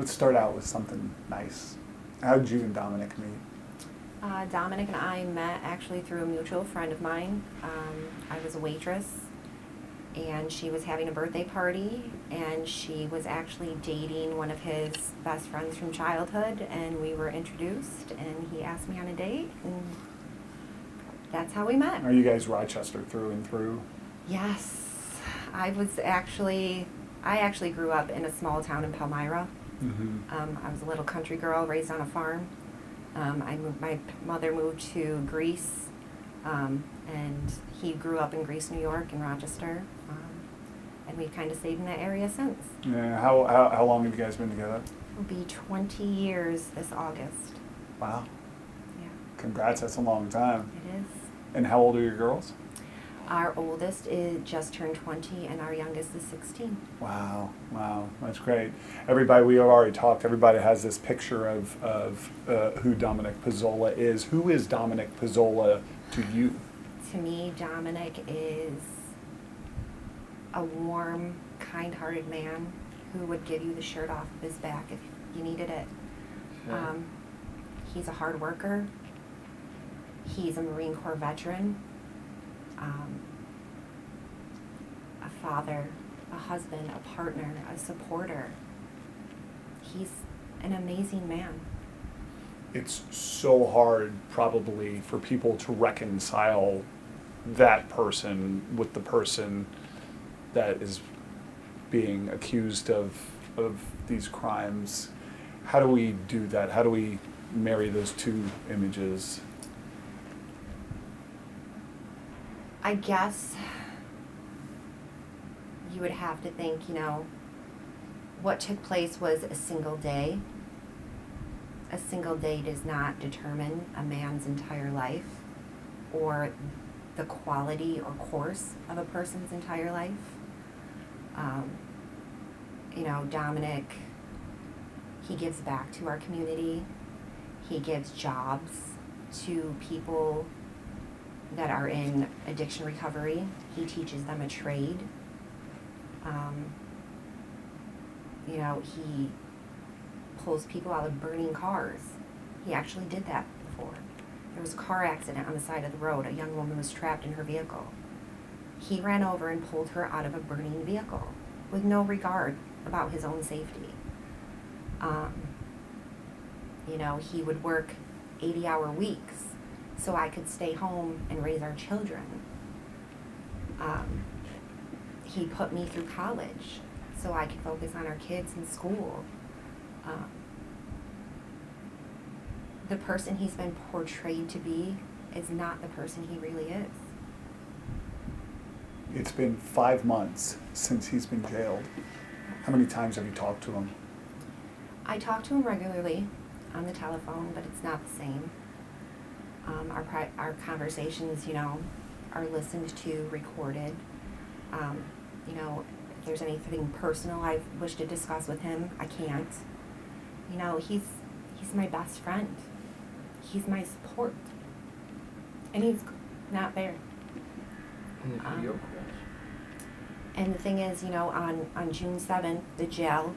Let's start out with something nice. How did you and Dominic meet? Dominic and I met actually through a mutual friend of mine. I was a waitress, and she was having a birthday party, and she was actually dating one of his best friends from childhood, and we were introduced, and he asked me on a date, and that's how we met. Are you guys Rochester through and through? Yes. I actually grew up in a small town in Palmyra. Mm-hmm. I was a little country girl raised on a farm. My mother moved to Greece, and he grew up in Greece, New York, in Rochester, and we've kind of stayed in that area since. Yeah. How long have you guys been together? It'll be 20 years this August. Wow. Yeah, Congrats. That's a long time. it is. And how old are your girls? Our oldest is just turned 20, and our youngest is 16. Wow, that's great. Everybody, we have already talked, everybody has this picture of who Dominic Pezzola is. Who is Dominic Pezzola to you? To me, Dominic is a warm, kind-hearted man who would give you the shirt off of his back if you needed it. Yeah. He's a hard worker. He's a Marine Corps veteran. A father, a husband, a partner, a supporter. He's an amazing man. It's so hard probably for people to reconcile that person with the person that is being accused of these crimes. How do we do that? How do we marry those two images? I guess you would have to think, what took place was a single day. A single day does not determine a man's entire life or the quality or course of a person's entire life. Dominic, he gives back to our community. He gives jobs to people that are in addiction recovery. He teaches them a trade. He pulls people out of burning cars. He actually did that before. There was a car accident on the side of the road. A young woman was trapped in her vehicle. He ran over and pulled her out of a burning vehicle with no regard about his own safety. He would work 80-hour weeks so I could stay home and raise our children. He put me through college so I could focus on our kids in school. The person he's been portrayed to be is not the person he really is. It's been 5 months since he's been jailed. How many times have you talked to him? I talk to him regularly on the telephone, but it's not the same. Our conversations, are listened to, recorded. If there's anything personal I wish to discuss with him, I can't. He's my best friend. He's my support. And he's not there. And the thing is, on June 7th, the jail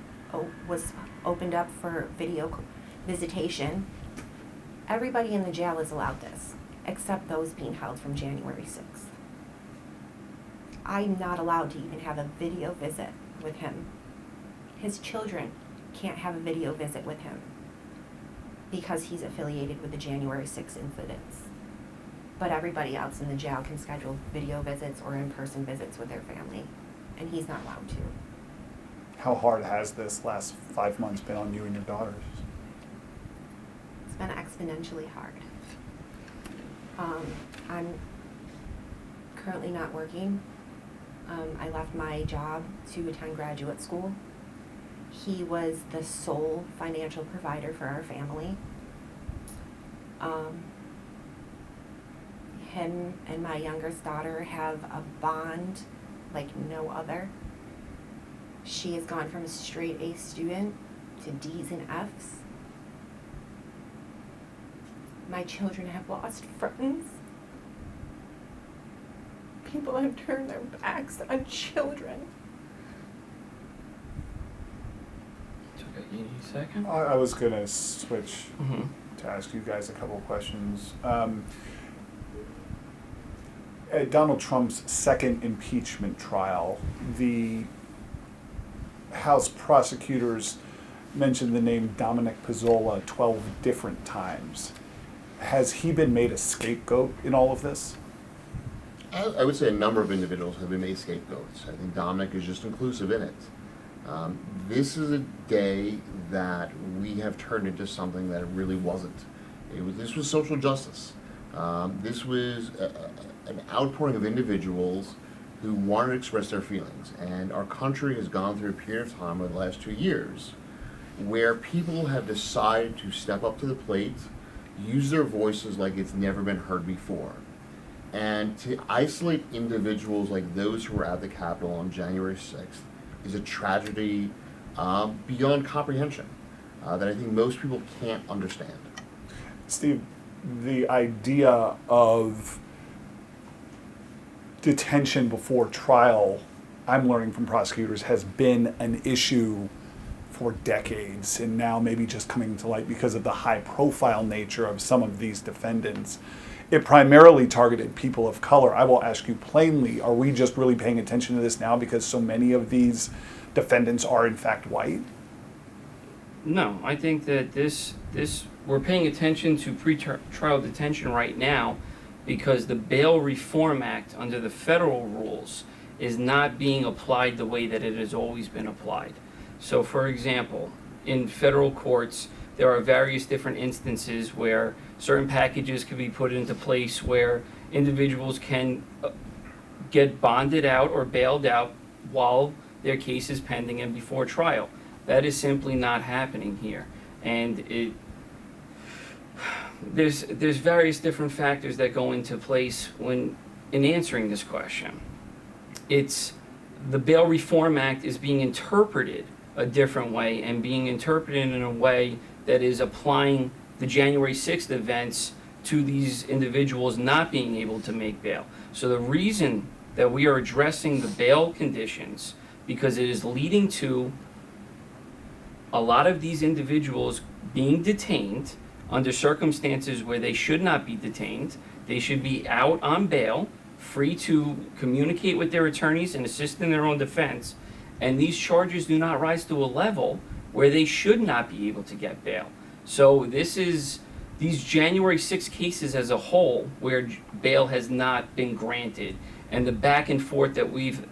was opened up for video visitation. Everybody in the jail is allowed this, except those being held from January 6th. I'm not allowed to even have a video visit with him. His children can't have a video visit with him because he's affiliated with the January 6th incidents. But everybody else in the jail can schedule video visits or in-person visits with their family, and he's not allowed to. How hard has this last 5 months been on you and your daughters? It's been exponentially hard. I'm currently not working. I left my job to attend graduate school. He was the sole financial provider for our family. Him and my youngest daughter have a bond like no other. She has gone from a straight A student to D's and F's. My children have lost friends. People have turned their backs on children. It's okay. Any second? I was going to switch Mm-hmm. to ask you guys a couple of questions. At Donald Trump's second impeachment trial, the House prosecutors mentioned the name Dominic Pezzola 12 different times. Has he been made a scapegoat in all of this? I would say a number of individuals have been made scapegoats. I think Dominic is just inclusive in it. This is a day that we have turned into something that it really wasn't. This was social justice. This was an outpouring of individuals who wanted to express their feelings. And our country has gone through a period of time over the last 2 years where people have decided to step up to the plate, use their voices like it's never been heard before. And to isolate individuals like those who were at the Capitol on January 6th is a tragedy beyond comprehension that I think most people can't understand. Steve, the idea of detention before trial, I'm learning from prosecutors, has been an issue for decades, and now maybe just coming to light because of the high-profile nature of some of these defendants. It primarily targeted people of color. I will ask you plainly, are we just really paying attention to this now because so many of these defendants are in fact white? No, I think that this we're paying attention to pretrial detention right now because the Bail Reform Act under the federal rules is not being applied the way that it has always been applied. So, for example, in federal courts, there are various different instances where certain packages can be put into place where individuals can get bonded out or bailed out while their case is pending and before trial. That is simply not happening here. And there's various different factors that go into place when in answering this question. The Bail Reform Act is being interpreted a different way and being interpreted in a way that is applying the January 6th events to these individuals not being able to make bail. So the reason that we are addressing the bail conditions, because it is leading to a lot of these individuals being detained under circumstances where they should not be detained. They should be out on bail, free to communicate with their attorneys and assist in their own defense. And these charges do not rise to a level where they should not be able to get bail. So these January 6 cases as a whole, where bail has not been granted, and the back and forth that we've,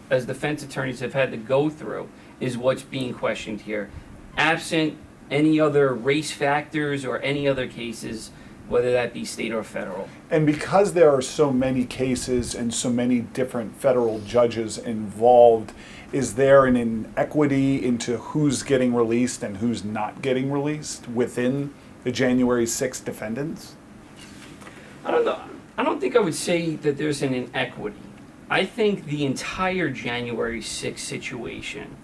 as defense attorneys, have had to go through, is what's being questioned here. Absent any other race factors or any other cases, whether that be state or federal. And because there are so many cases and so many different federal judges involved, is there an inequity into who's getting released and who's not getting released within the January 6th defendants? I don't know. I don't think I would say that there's an inequity. I think the entire January 6th situation,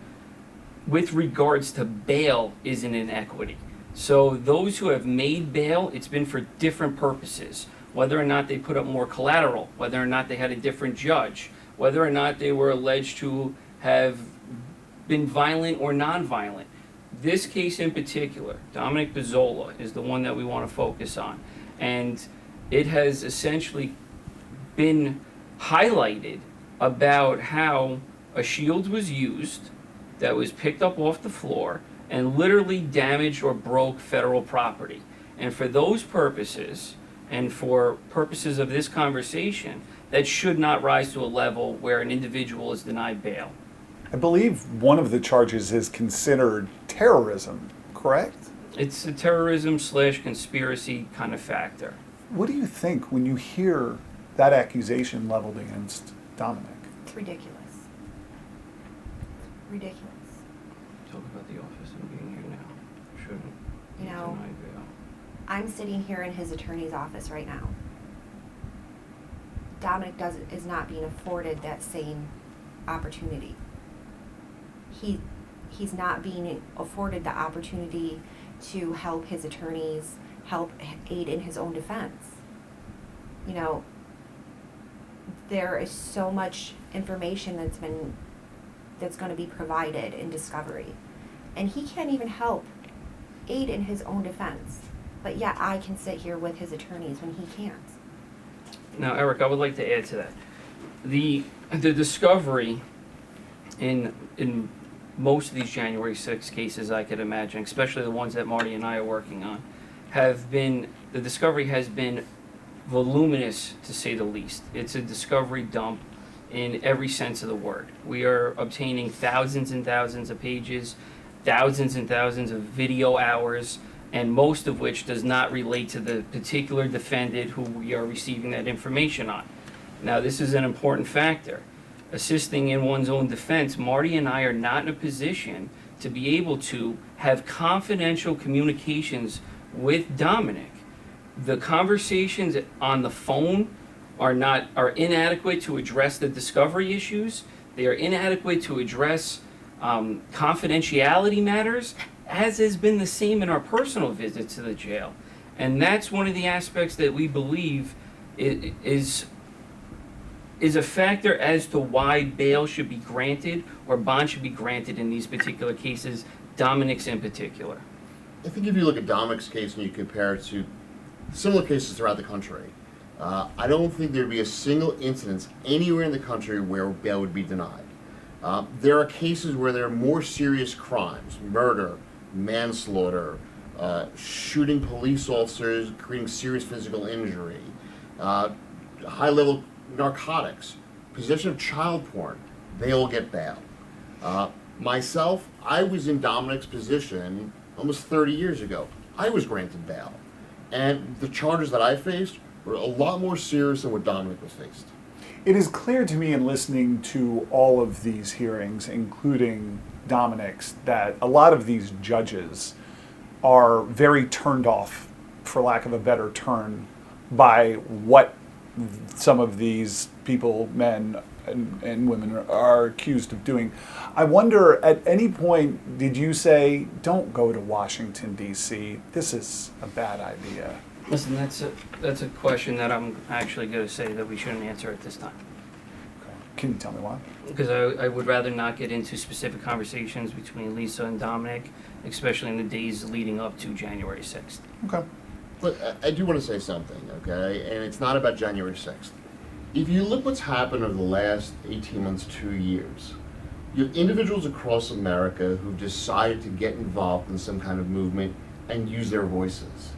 with regards to bail, is an inequity. So those who have made bail, it's been for different purposes. Whether or not they put up more collateral, whether or not they had a different judge, whether or not they were alleged to have been violent or non-violent. This case in particular, Dominic Pezzola, is the one that we want to focus on. And it has essentially been highlighted about how a shield was used that was picked up off the floor and literally damaged or broke federal property. And for those purposes, and for purposes of this conversation, that should not rise to a level where an individual is denied bail. I believe one of the charges is considered terrorism, correct? It's a terrorism/conspiracy kind of factor. What do you think when you hear that accusation leveled against Dominic? It's ridiculous. Ridiculous. Talk about the office and being here now. Shouldn't You know, deny bail. I'm sitting here in his attorney's office right now. Dominic is not being afforded that same opportunity. He's not being afforded the opportunity to help his attorneys, help aid in his own defense. You know, there is so much information that's going to be provided in discovery, and he can't even aid in his own defense. But yet I can sit here with his attorneys when he can't. Now, Eric, I would like to add to that. The discovery in most of these January 6 cases, I could imagine, especially the ones that Marty and I are working on, the discovery has been voluminous, to say the least. It's a discovery dump in every sense of the word. We are obtaining thousands and thousands of pages, thousands and thousands of video hours, and most of which does not relate to the particular defendant who we are receiving that information on. Now, this is an important factor. Assisting in one's own defense, Marty and I are not in a position to be able to have confidential communications with Dominic. The conversations on the phone are inadequate to address the discovery issues. They are inadequate to address confidentiality matters, as has been the same in our personal visits to the jail. And that's one of the aspects that we believe is a factor as to why bail should be granted or bond should be granted in these particular cases, Dominic's in particular. I think if you look at Dominic's case and you compare it to similar cases throughout the country, I don't think there would be a single incident anywhere in the country where bail would be denied. There are cases where there are more serious crimes, murder, manslaughter, shooting police officers, creating serious physical injury, high-level narcotics, possession of child porn. They all get bail. Myself, I was in Dominic's position almost 30 years ago. I was granted bail. And the charges that I faced were a lot more serious than what Dominic was faced. It is clear to me in listening to all of these hearings, including Dominic's, that a lot of these judges are very turned off, for lack of a better term, by what some of these people, men and women, are accused of doing. I wonder, at any point, did you say, don't go to Washington, D.C., this is a bad idea? Listen, that's a question that I'm actually going to say that we shouldn't answer at this time. Okay. Can you tell me why? Because I would rather not get into specific conversations between Lisa and Dominic, especially in the days leading up to January 6th. Okay. But I do want to say something, okay? And it's not about January 6th. If you look what's happened over the last 18 months, 2 years, you have individuals across America who've decided to get involved in some kind of movement and use their voices.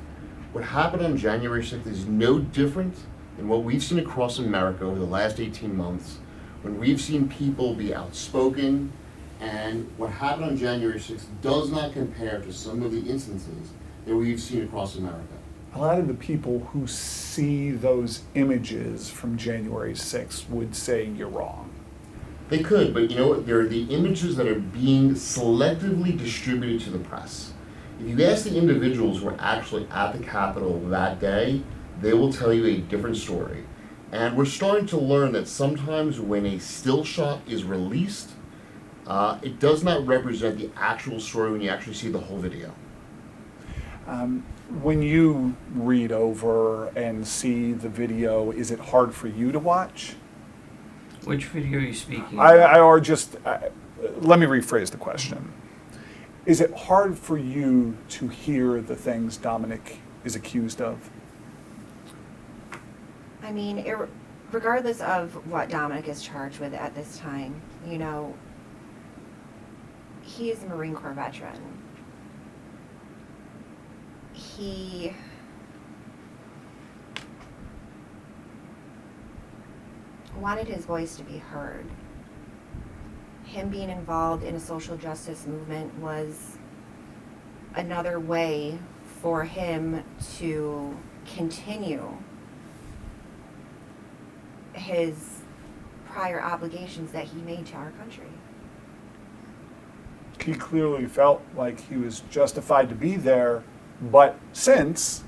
What happened on January 6th is no different than what we've seen across America over the last 18 months, when we've seen people be outspoken, and what happened on January 6th does not compare to some of the instances that we've seen across America. A lot of the people who see those images from January 6th would say you're wrong. They could, but you know what? They're the images that are being selectively distributed to the press. If you ask the individuals who were actually at the Capitol that day, they will tell you a different story. And we're starting to learn that sometimes when a still shot is released, it does not represent the actual story when you actually see the whole video. When you read over and see the video, is it hard for you to watch? Which video are you speaking Let me rephrase the question. Is it hard for you to hear the things Dominic is accused of? I mean, regardless of what Dominic is charged with at this time, you know, he is a Marine Corps veteran. He wanted his voice to be heard. Him being involved in a social justice movement was another way for him to continue his prior obligations that he made to our country. He clearly felt like he was justified to be there, but since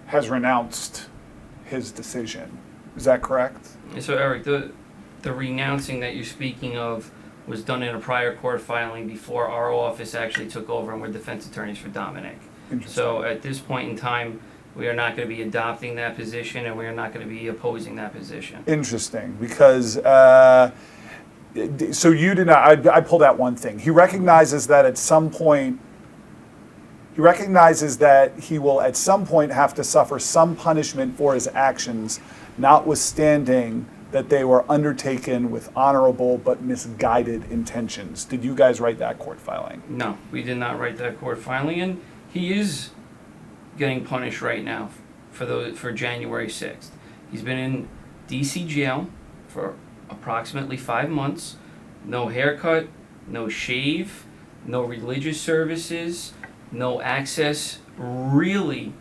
has renounced his decision. Is that correct? So, Eric, the renouncing that you're speaking of was done in a prior court filing before our office actually took over and we're defense attorneys for Dominic. So at this point in time, we are not going to be adopting that position and we are not going to be opposing that position. Interesting, because So you did not, I pulled out one thing. He recognizes that at some point, he recognizes that he will at some point have to suffer some punishment for his actions, notwithstanding that they were undertaken with honorable but misguided intentions. Did you guys write that court filing? No, we did not write that court filing, and he is getting punished right now for January 6th. He's been in DC jail for approximately 5 months. No haircut, no shave, no religious services, no access, really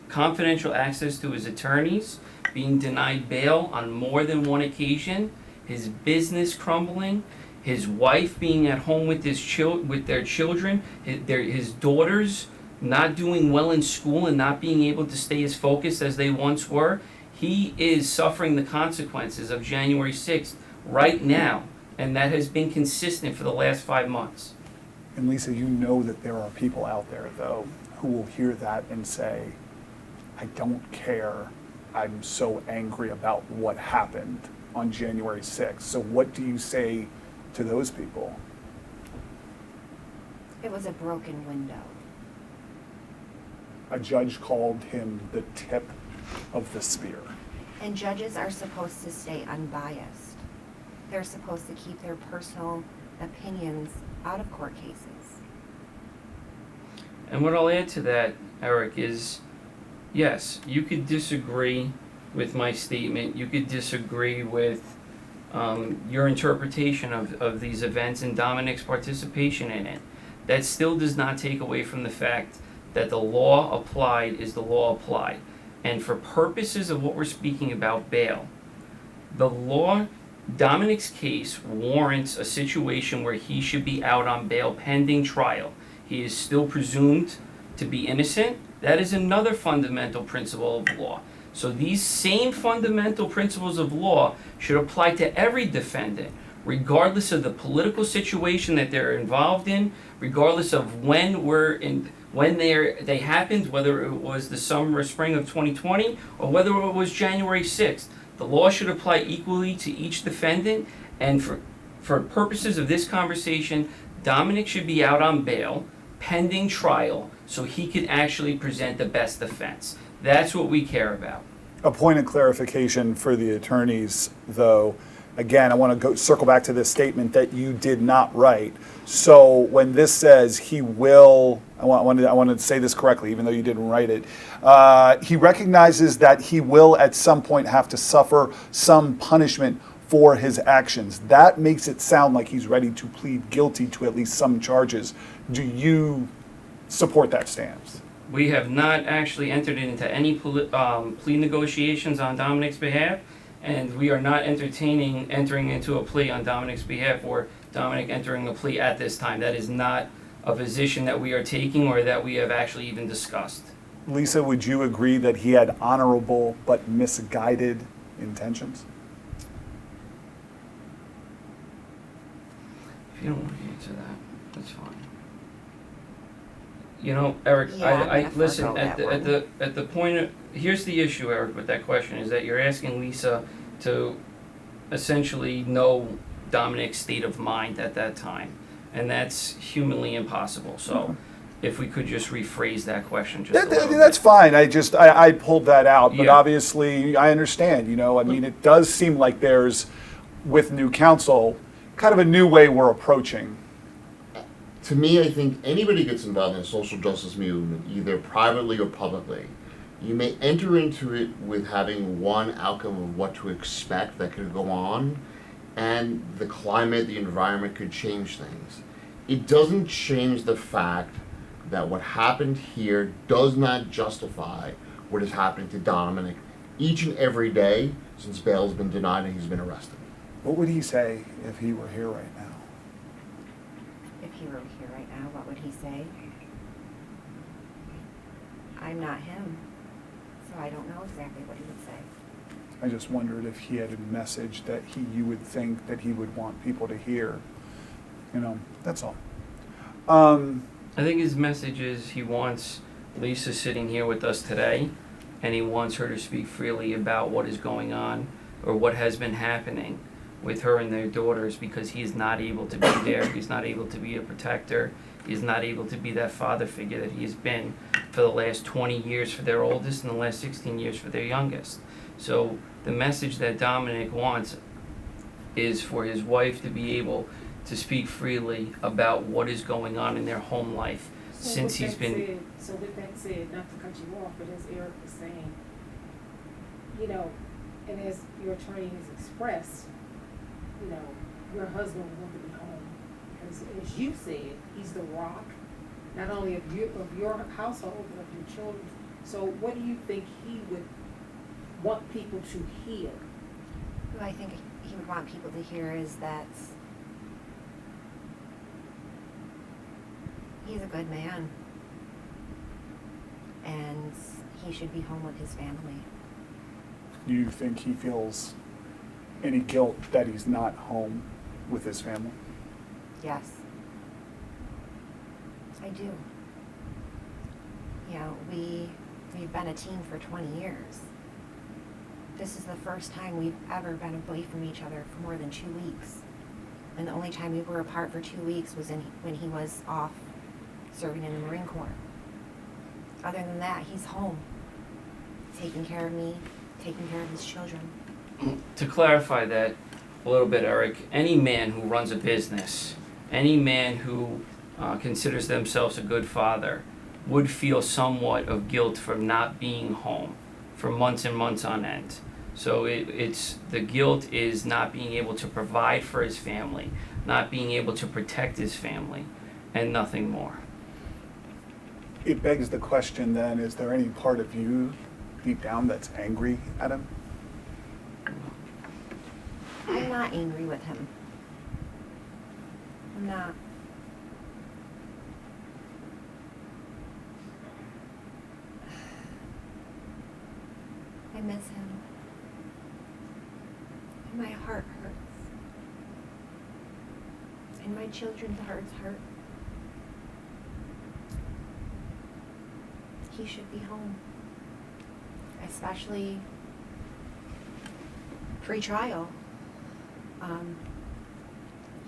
confidential access to his attorneys, being denied bail on more than one occasion, his business crumbling, his wife being at home with with their children, his daughters not doing well in school and not being able to stay as focused as they once were. He is suffering the consequences of January 6th right now, and that has been consistent for the last 5 months. And Lisa, you know that there are people out there, though, who will hear that and say, I don't care. I'm so angry about what happened on January 6th. So what do you say to those people? It was a broken window. A judge called him the tip of the spear. And judges are supposed to stay unbiased. They're supposed to keep their personal opinions out of court cases. And what I'll add to that, Eric, is yes, you could disagree with my statement. You could disagree with your interpretation of these events and Dominic's participation in it. That still does not take away from the fact that the law applied is the law applied. And for purposes of what we're speaking about, bail, the law, Dominic's case warrants a situation where he should be out on bail pending trial. He is still presumed to be innocent. That is another fundamental principle of law. So these same fundamental principles of law should apply to every defendant, regardless of the political situation that they're involved in, regardless of when they happened, whether it was the summer or spring of 2020, or whether it was January 6th. The law should apply equally to each defendant, and for purposes of this conversation, Dominic should be out on bail, pending trial, so he can actually present the best defense. That's what we care about. A point of clarification for the attorneys, though. Again, I want to circle back to this statement that you did not write. So when this says he will, I want to say this correctly, even though you didn't write it. He recognizes that he will at some point have to suffer some punishment for his actions. That makes it sound like he's ready to plead guilty to at least some charges. Do you support that stance? We have not actually entered into any plea negotiations on Dominic's behalf, and we are not entering into a plea on Dominic's behalf or Dominic entering a plea at this time. That is not a position that we are taking or that we have actually even discussed. Lisa, would you agree that he had honorable but misguided intentions? If you don't want to answer that, that's fine. You know, Eric, Yeah, I'm I gonna listen forego at the point of, here's the issue, Eric, with that question is that you're asking Lisa to essentially know Dominic's state of mind at that time, and that's humanly impossible. So, if we could just rephrase that question just a little That's bit. fine. I pulled that out, but Yeah. obviously I understand. I mean, it does seem like there's, with new counsel, kind of a new way we're approaching. To me, I think anybody gets involved in a social justice movement, either privately or publicly, you may enter into it with having one outcome of what to expect that could go on, and the climate, the environment could change things. It doesn't change the fact that what happened here does not justify what is happening to Dominic each and every day since bail has been denied and he's been arrested. What would he say if he were here right now? If he were here right now, what would he say? I'm not him, so I don't know exactly what he would say. I just wondered if he had a message that you would think that he would want people to hear. That's all. I think his message is he wants Lisa sitting here with us today, and he wants her to speak freely about what is going on or what has been happening. with her and their daughters because he is not able to be there. He's not able to be a protector. He's not able to be that father figure that he has been for the last 20 years for their oldest and the last 16 years for their youngest. So the message that Dominic wants is for his wife to be able to speak freely about what is going on in their home life since he's been... So with that said, not to cut you off, but as Eric was saying, you know, and as your attorney has expressed, you know, your husband would want to be home. Because as you said, he's the rock, not only of your household, but of your children. So what do you think he would want people to hear? What I think he would want people to hear is that he's a good man and he should be home with his family. Do you think he feels any guilt that he's not home with his family? Yes, I do. You know, we've been a team for 20 years. This is the first time we've ever been away from each other for more than 2 weeks. And the only time we were apart for 2 weeks was when he was off serving in the Marine Corps. Other than that, he's home, taking care of me, taking care of his children. To clarify that a little bit, Eric, any man who runs a business, any man who considers themselves a good father would feel somewhat of guilt for not being home for months and months on end. So it's the guilt is not being able to provide for his family, not being able to protect his family, and nothing more. It begs the question then, is there any part of you deep down that's angry at him? I'm not angry with him. I'm not. I miss him. And my heart hurts. And my children's hearts hurt. He should be home. Especially pre-trial.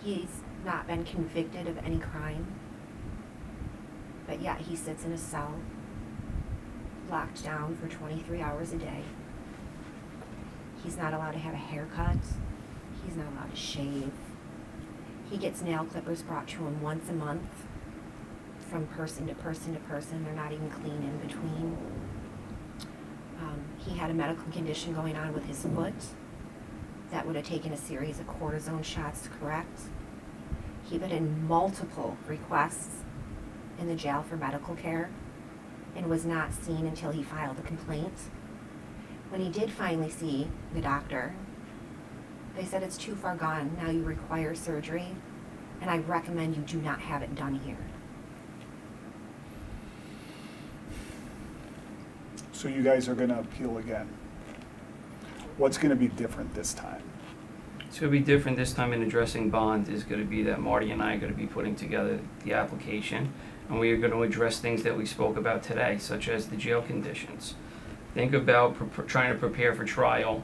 He's not been convicted of any crime, but yet he sits in a cell, locked down for 23 hours a day. He's not allowed to have a haircut. He's not allowed to shave. He gets nail clippers brought to him once a month from person to person to person. They're not even clean in between. He had a medical condition going on with his foot that would have taken a series of cortisone shots to correct. He put in multiple requests in the jail for medical care and was not seen until he filed a complaint. When he did finally see the doctor, they said it's too far gone. Now you require surgery, and I recommend you do not have it done here. So you guys are going to appeal again. What's going to be different this time? It's going to be different this time in addressing bond is going to be that Marty and I are going to be putting together the application, and we are going to address things that we spoke about today, such as the jail conditions. Think about trying to prepare for trial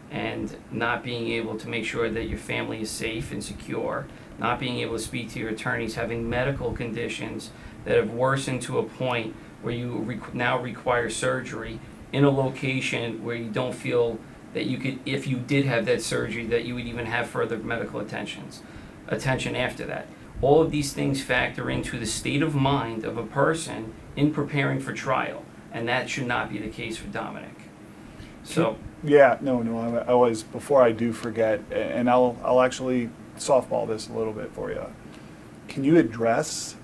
and not being able to make sure that your family is safe and secure, not being able to speak to your attorneys, having medical conditions that have worsened to a point where you now require surgery in a location where you don't feel that you could, if you did have that surgery, that you would even have further medical attention after that. All of these things factor into the state of mind of a person in preparing for trial, and that should not be the case for Dominic. So. Yeah, no, I was, before I do forget, and I'll actually softball this a little bit for you. Can you address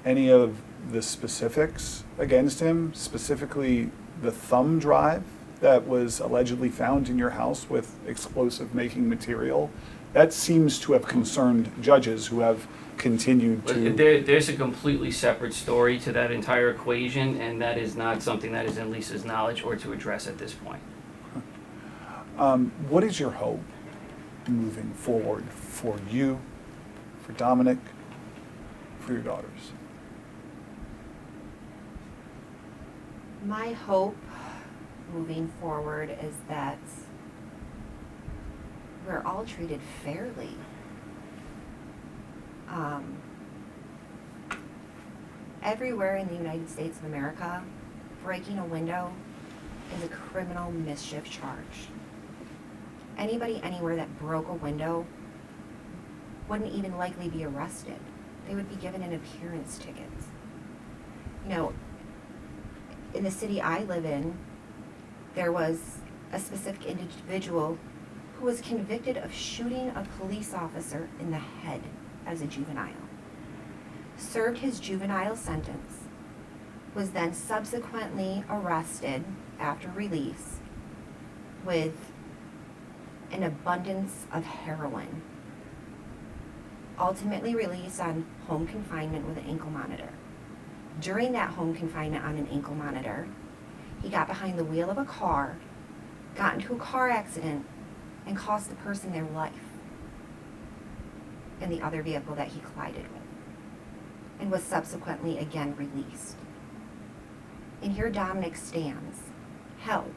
any of the specifics against him, specifically the thumb drive that was allegedly found in your house with explosive making material? That seems to have concerned judges who have continued to... There's a completely separate story to that entire equation, and that is not something that is in Lisa's knowledge or to address at this point. What is your hope moving forward for you, for Dominic, for your daughters? My hope moving forward is that we're all treated fairly. Everywhere in the United States of America, breaking a window is a criminal mischief charge. Anybody anywhere that broke a window wouldn't even likely be arrested. They would be given an appearance ticket. You know, in the city I live in, there was a specific individual who was convicted of shooting a police officer in the head as a juvenile. Served his juvenile sentence, was then subsequently arrested after release with an abundance of heroin. Ultimately released on home confinement with an ankle monitor. During that home confinement on an ankle monitor, he got behind the wheel of a car, got into a car accident, and cost the person their life in the other vehicle that he collided with, and was subsequently again released. And here Dominic stands, held,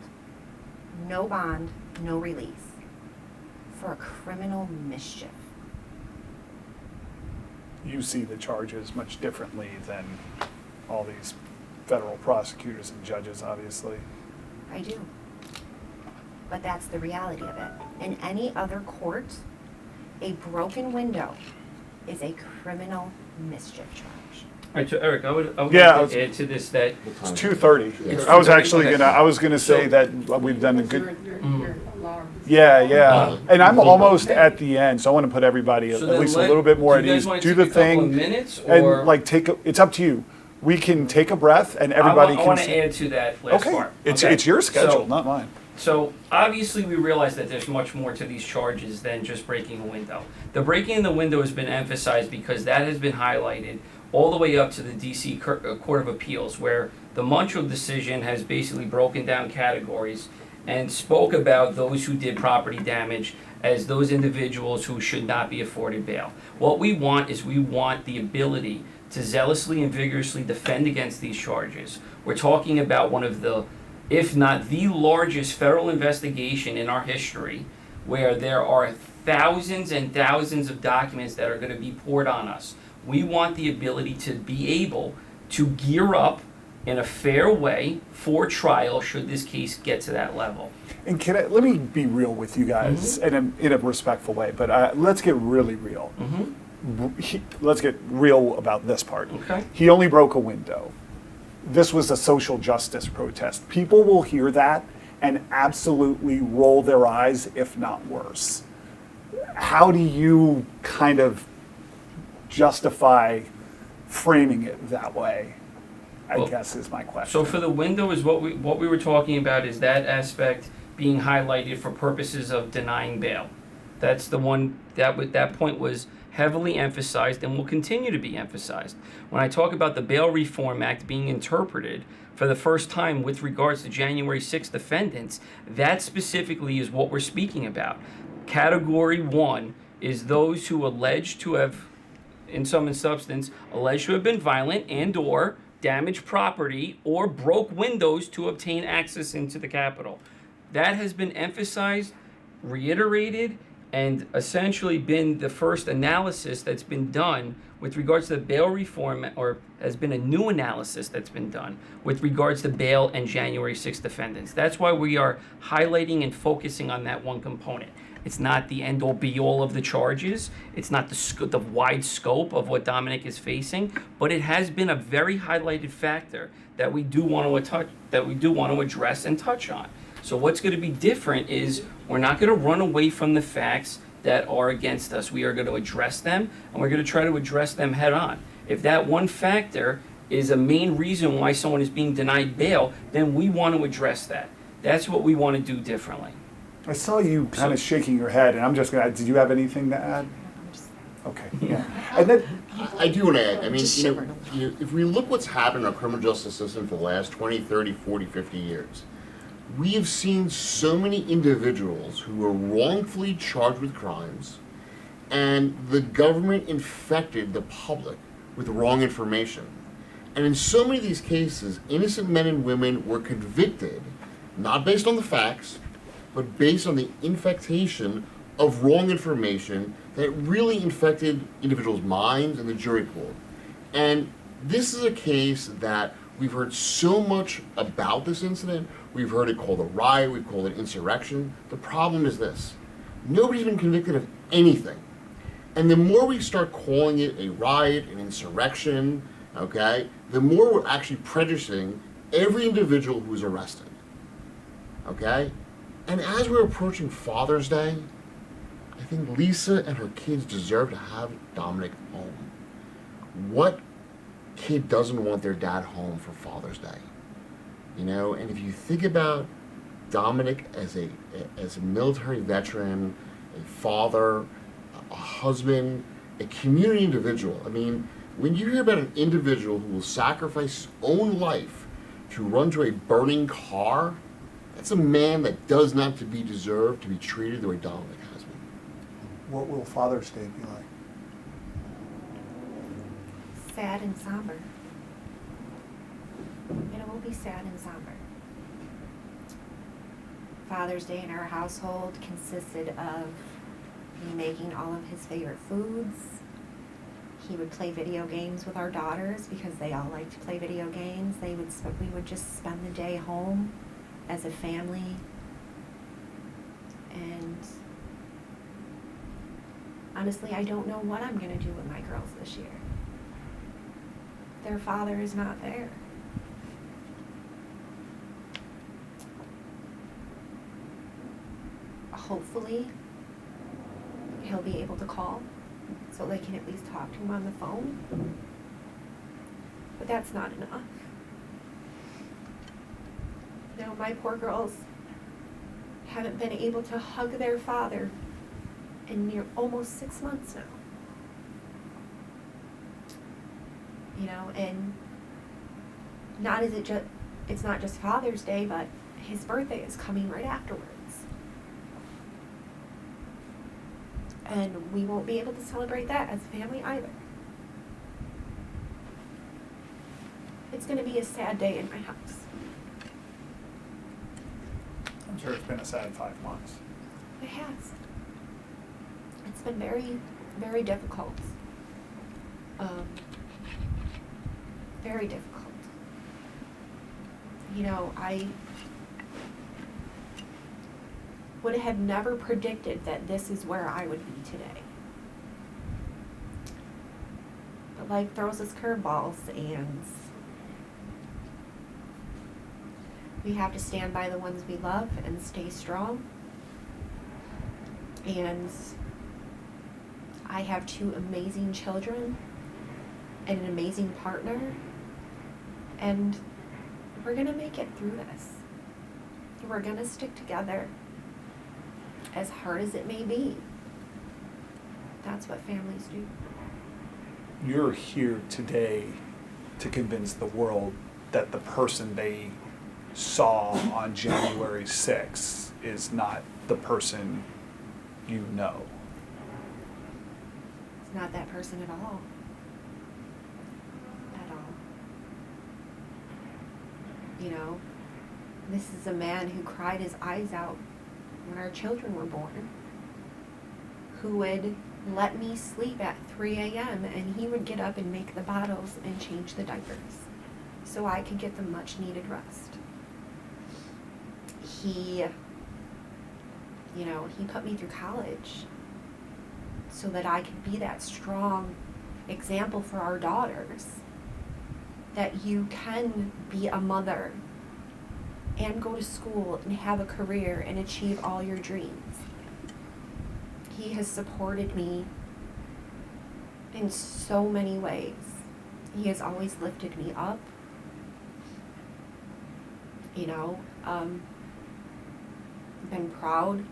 no bond, no release, for a criminal mischief. You see the charges much differently than all these federal prosecutors and judges, obviously. I do. But that's the reality of it. In any other court, a broken window is a criminal mischief charge. All right, so Eric, I would Yeah, like to add to this that It's 2:30. It's I was 2:30? actually Okay. I was gonna say So- that we've done a good, Your alarm. yeah. And I'm almost at the end, so I wanna put everybody at So then least a let- little bit more do at you guys ease. wanna Do take the a couple of thing, minutes, and or- like it's up to you. We can take a breath and everybody I can. want to add to that last Okay, part. it's okay? your schedule, So- not mine. So obviously we realize that there's much more to these charges than just breaking a window. The breaking the window has been emphasized because that has been highlighted all the way up to the DC Court of Appeals, where the Munchell decision has basically broken down categories and spoke about those who did property damage as those individuals who should not be afforded bail. What we want is we want the ability to zealously and vigorously defend against these charges. We're talking about one of the, if not the largest federal investigation in our history, where there are thousands and thousands of documents that are going to be poured on us. We want the ability to be able to gear up in a fair way for trial should this case get to that level. And let me be real with you guys in a respectful way, but let's get really real. Let's get real about this part. Okay. He only broke a window. This was a social justice protest. People will hear that and absolutely roll their eyes, if not worse. How do you kind of justify framing it that way? I Well, guess is my question. So for the window is what we were talking about is that aspect being highlighted for purposes of denying bail. That's the one that point was heavily emphasized and will continue to be emphasized. When I talk about the Bail Reform Act being interpreted for the first time with regards to January 6th defendants, that specifically is what we're speaking about. Category 1 is those who allege to have, in sum and substance, alleged to have been violent and or damaged property or broke windows to obtain access into the Capitol. That has been emphasized, reiterated, and essentially been the first analysis that's been done with regards to the bail reform, or has been a new analysis that's been done with regards to bail and January 6th defendants. That's why we are highlighting and focusing on that one component. It's not the end-all be-all of the charges. It's not the wide scope of what Dominic is facing, but it has been a very highlighted factor that we do want to address and touch on. So what's going to be different is we're not going to run away from the facts that are against us. We are going to address them, and we're going to try to address them head on. If that one factor is a main reason why someone is being denied bail, then we want to address that. That's what we want to do differently. I saw you kind of shaking your head, and I'm just gonna. Did you have anything to add? Okay. Yeah. And then I do want to add, I mean, Just shivering. if we look what's happened in our criminal justice system for the last 20, 30, 40, 50 years, we have seen so many individuals who were wrongfully charged with crimes, and the government infected the public with wrong information. And in so many of these cases, innocent men and women were convicted, not based on the facts, but based on the infectation of wrong information that really infected individuals' minds and the jury pool. And this is a case that we've heard so much about this incident. We've heard it called a riot, we've called it insurrection. The problem is this: nobody's been convicted of anything. And the more we start calling it a riot, an insurrection, okay, the more we're actually prejudicing every individual who's arrested. Okay? And as we're approaching Father's Day, I think Lisa and her kids deserve to have Dominic home. What kid doesn't want their dad home for Father's Day? You know, and if you think about Dominic as a military veteran, a father, a husband, a community individual. I mean, when you hear about an individual who will sacrifice his own life to run to a burning car, that's a man that does not to be deserved to be treated the way Dominic has been. What will Father's Day be like? Sad and somber. It will be sad and somber. Father's Day in our household consisted of me making all of his favorite foods. He would play video games with our daughters because they all like to play video games. We would just spend the day home as a family. And honestly, I don't know what I'm going to do with my girls this year. Their father is not there. Hopefully, he'll be able to call so they can at least talk to him on the phone. But that's not enough. Now, my poor girls haven't been able to hug their father in almost 6 months now. You know, and it's not just Father's Day, but his birthday is coming right afterwards. And we won't be able to celebrate that as a family either. It's going to be a sad day in my house. I'm sure it's been a sad 5 months. It has. It's been very, very difficult. Very difficult. You know, I would have never predicted that this is where I would be today. But life throws us curveballs, and we have to stand by the ones we love and stay strong. And I have 2 amazing children and an amazing partner, and we're gonna make it through this. We're gonna stick together, as hard as it may be. That's what families do. You're here today to convince the world that the person they saw on January 6th is not the person you know. It's not that person at all. At all. You know, this is a man who cried his eyes out when our children were born, who would let me sleep at 3 a.m. and he would get up and make the bottles and change the diapers so I could get the much needed rest. He put me through college so that I could be that strong example for our daughters, that you can be a mother and go to school and have a career and achieve all your dreams. He has supported me in so many ways. He has always lifted me up. You know, been proud,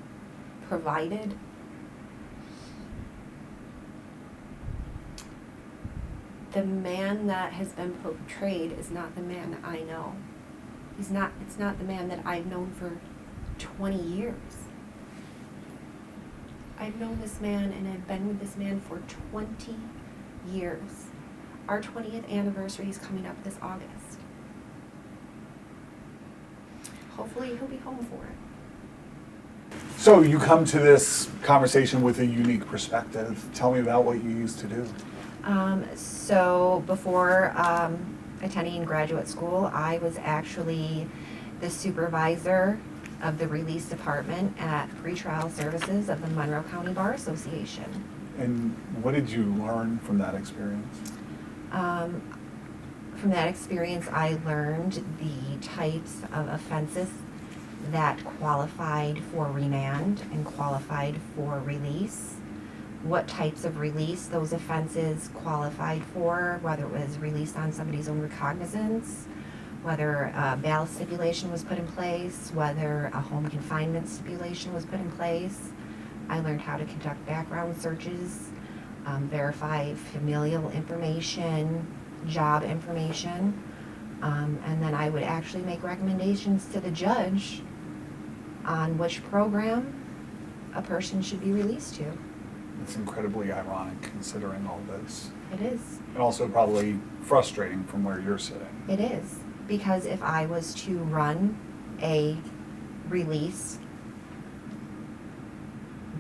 provided. The man that has been portrayed is not the man that I know. It's not the man that I've known for 20 years. I've known this man and I've been with this man for 20 years. Our 20th anniversary is coming up this August. Hopefully he'll be home for it. So you come to this conversation with a unique perspective. Tell me about what you used to do. So before attending graduate school, I was actually the supervisor of the release department at pretrial services of the Monroe County Bar Association. And what did you learn from that experience? From that experience, I learned the types of offenses that qualified for remand and qualified for release, what types of release those offenses qualified for, whether it was released on somebody's own recognizance, whether a bail stipulation was put in place, whether a home confinement stipulation was put in place. I learned how to conduct background searches, verify familial information, job information, and then I would actually make recommendations to the judge on which program a person should be released to. It's incredibly ironic considering all this. It is. And also probably frustrating from where you're sitting. It is. Because if I was to run a release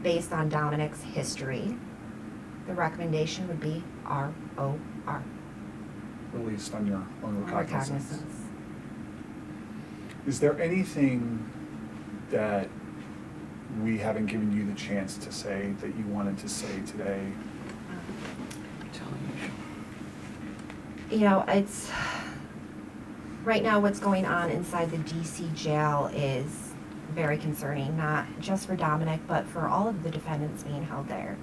based on Dominic's history, the recommendation would be ROR. Released on your own recognizance. Recognizance. Is there anything that we haven't given you the chance to say that you wanted to say today? You know, it's right now what's going on inside the DC jail is very concerning, not just for Dominic, but for all of the defendants being held there.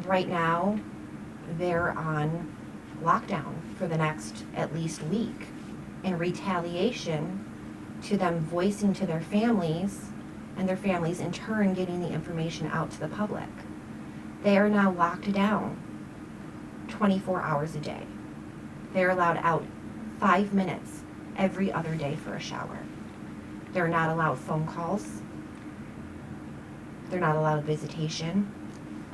Right now, they're on lockdown for the next at least week in retaliation to them voicing to their families, and their families in turn getting the information out to the public. They are now locked down 24 hours a day. They're allowed out 5 minutes every other day for a shower. They're not allowed phone calls. They're not allowed visitation.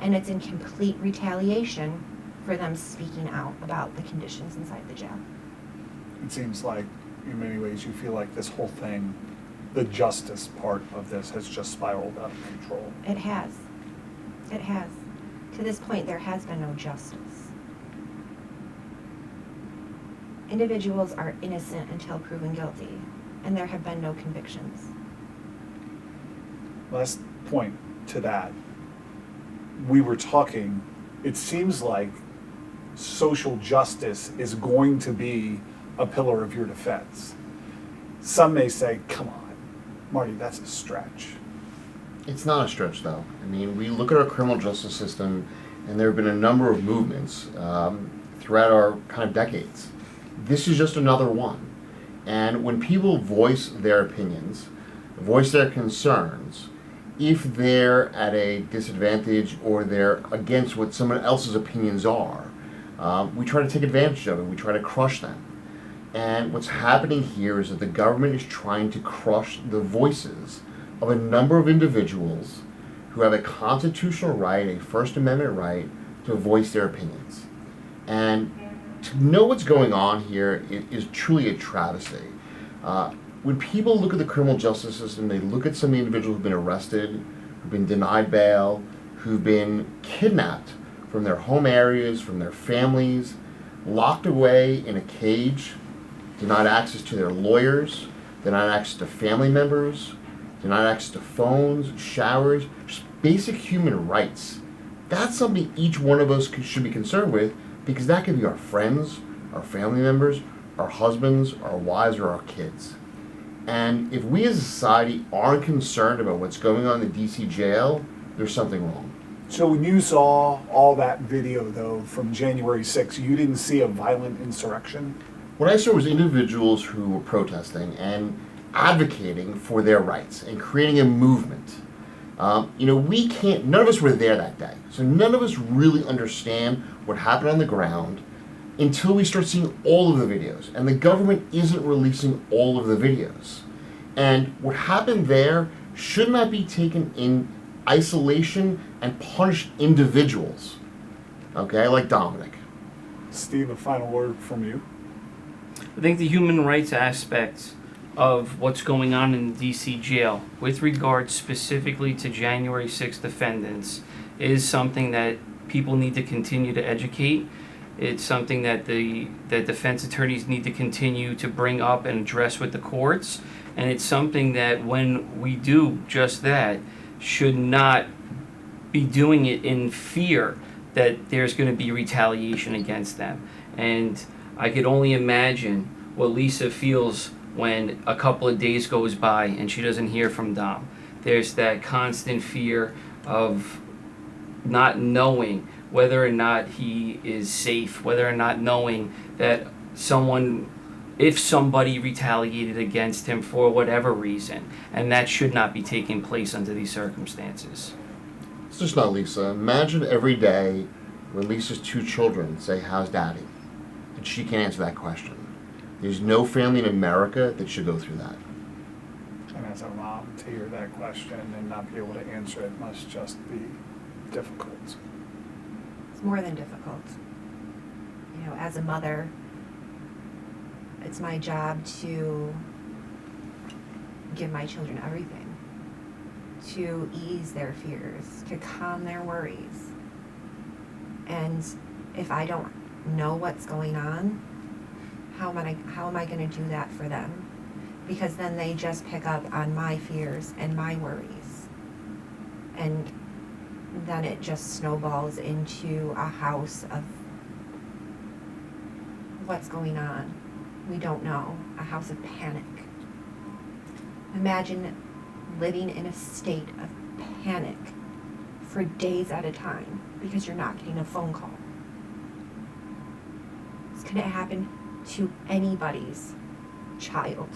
And it's in complete retaliation for them speaking out about the conditions inside the jail. It seems like in many ways you feel like this whole thing, the justice part of this has just spiraled out of control. It has. It has. To this point, there has been no justice. Individuals are innocent until proven guilty, and there have been no convictions. Last point to that. We were talking, it seems like social justice is going to be a pillar of your defense. Some may say, come on, Marty, that's a stretch. It's not a stretch, though. I mean, we look at our criminal justice system, and there have been a number of movements throughout our kind of decades. This is just another one. And when people voice their opinions, voice their concerns, if they're at a disadvantage or they're against what someone else's opinions are, we try to take advantage of it. We try to crush them. And what's happening here is that the government is trying to crush the voices of a number of individuals who have a constitutional right, a First Amendment right, to voice their opinions. And to know what's going on here is truly a travesty. When people look at the criminal justice system, they look at some of the individuals who've been arrested, who've been denied bail, who've been kidnapped from their home areas, from their families, locked away in a cage, denied access to their lawyers, denied access to family members, denied access to phones, showers, just basic human rights. That's something each one of us should be concerned with, because that could be our friends, our family members, our husbands, our wives, or our kids. And if we as a society aren't concerned about what's going on in the DC jail, there's something wrong. So when you saw all that video, though, from January 6th, you didn't see a violent insurrection? What I saw was individuals who were protesting and advocating for their rights and creating a movement. None of us were there that day, so none of us really understand what happened on the ground until we start seeing all of the videos. And the government isn't releasing all of the videos. And what happened there should not be taken in isolation and punish individuals, okay, like Dominic. Steve, a final word from you? I think the human rights aspect of what's going on in the DC jail with regard specifically to January 6th defendants is something that people need to continue to educate. It's something that that defense attorneys need to continue to bring up and address with the courts. And it's something that when we do just that, should not be doing it in fear that there's going to be retaliation against them. And I could only imagine what Lisa feels when a couple of days goes by and she doesn't hear from Dom. There's that constant fear of not knowing whether or not he is safe, whether or not knowing that if somebody retaliated against him for whatever reason, and that should not be taking place under these circumstances. It's just not Lisa. Imagine every day when Lisa's 2 children say, "How's Daddy?" And she can't answer that question. There's no family in America that should go through that. And as a mom, to hear that question and not be able to answer it must just be difficult. It's more than difficult. You know, as a mother, it's my job to give my children everything, to ease their fears, to calm their worries. And if I don't know what's going on, how am I going to do that for them? Because then they just pick up on my fears and my worries. And then it just snowballs into a house of what's going on. We don't know. A house of panic. Imagine living in a state of panic for days at a time because you're not getting a phone call. It's going to happen to anybody's child,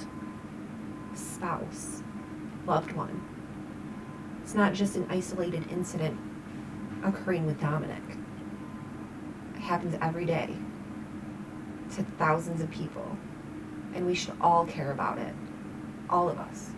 spouse, loved one. It's not just an isolated incident occurring with Dominic. It happens every day to thousands of people, and we should all care about it, all of us.